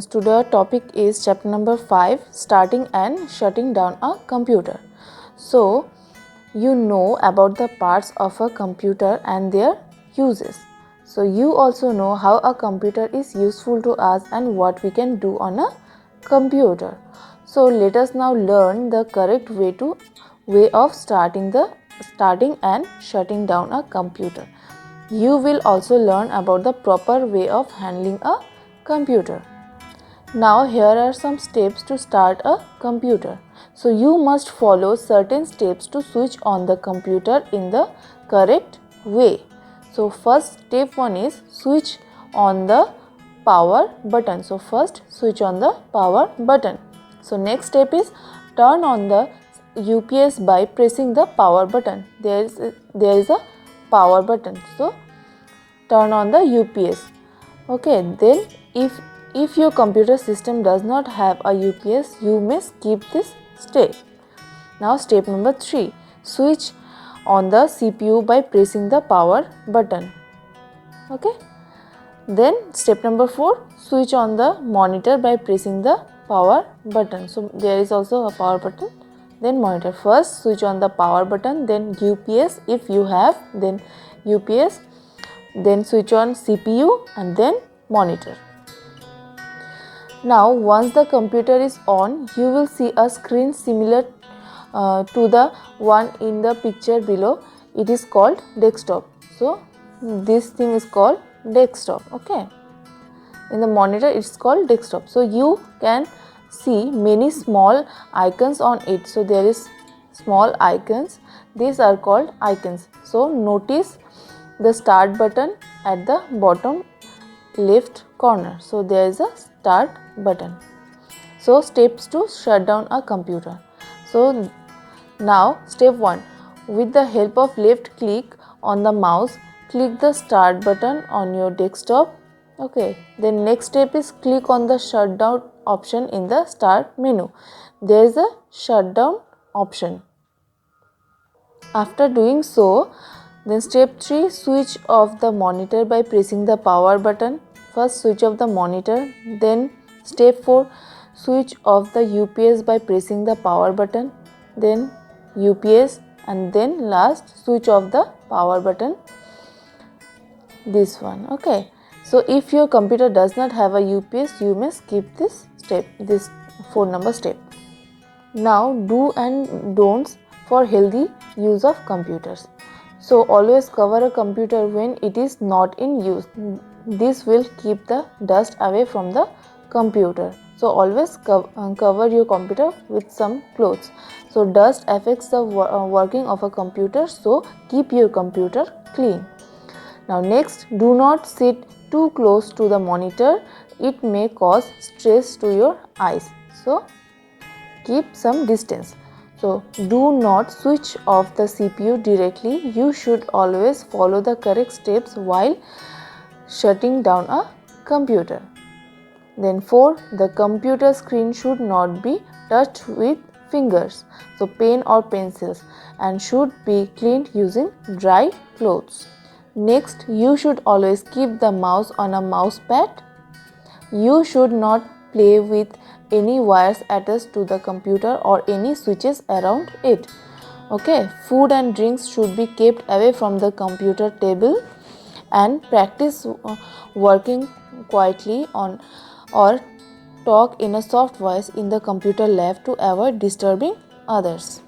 Today's topic is chapter number 5, starting and shutting down a computer. So, you know about the parts of a computer and their uses. So, you also know how a computer is useful to us and what we can do on a computer. So, let us now learn the correct way of starting and shutting down a computer. You will also learn about the proper way of handling a computer. Now here are some steps to start a computer. So you must follow certain steps to switch on the computer in the correct way. So first step 1 is switch on the power button. So first switch on the power button. So next step is turn on the UPS by pressing the power button. There is a power button. So turn on the UPS. Okay, then if your computer system does not have a UPS, you may skip this step. Now step number 3, switch on the CPU by pressing the power button. Okay. Then step number 4, switch on the monitor by pressing the power button. So there is also a power button, then monitor. First switch on the power button, then UPS if you have, then UPS, then switch on CPU and then monitor. Now once the computer is on, you will see a screen similar to the one in the picture below. It is called desktop. So this thing is called desktop. Okay, in the monitor it's called desktop. So you can see many small icons on it. So there is small icons, these are called icons. So notice the start button at the bottom left corner. So there is a start button. So steps to shut down a computer. So now step 1, with the help of left click on the mouse, click the start button on your desktop. Okay, then next step is click on the shutdown option in the start menu. There is a shutdown option. After doing so, then step 3, switch off the monitor by pressing the power button. First switch off the monitor, then step 4, switch off the UPS by pressing the power button, then UPS, and then last switch off the power button, this one. Okay, so if your computer does not have a UPS, you may skip this step, this 4 number step. Now do and don'ts for healthy use of computers. So always cover a computer when it is not in use. This will keep the dust away from the computer. So always cover your computer with some clothes. So dust affects the working of a computer, so keep your computer clean. Now next, do not sit too close to the monitor. It may cause stress to your eyes. So keep some distance. So do not switch off the CPU directly. You should always follow the correct steps while shutting down a computer. Then 4, the computer screen should not be touched with fingers, so pen or pencils, and should be cleaned using dry clothes. Next, you should always keep the mouse on a mouse pad. You should not play with any wires attached to the computer or any switches around it. Okay, food and drinks should be kept away from the computer table, and practice working quietly on or talk in a soft voice in the computer lab to avoid disturbing others.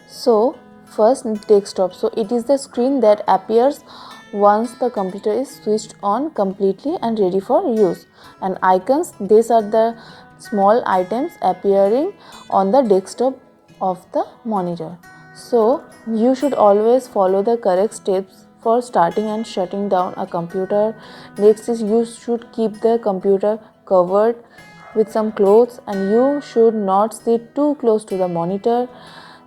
So first, desktop. So it is the screen that appears once the computer is switched on completely and ready for use. And icons, these are the small items appearing on the desktop of the monitor. So you should always follow the correct steps for starting and shutting down a computer. Next is you should keep the computer covered with some clothes, and you should not sit too close to the monitor.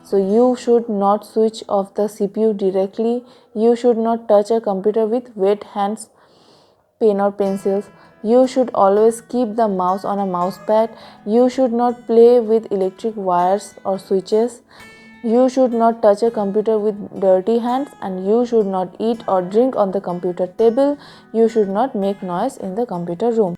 So you should not switch off the CPU directly. You should not touch a computer with wet hands, pen or pencils. You should always keep the mouse on a mouse pad. You should not play with electric wires or switches. You should not touch a computer with dirty hands, and you should not eat or drink on the computer table. You should not make noise in the computer room.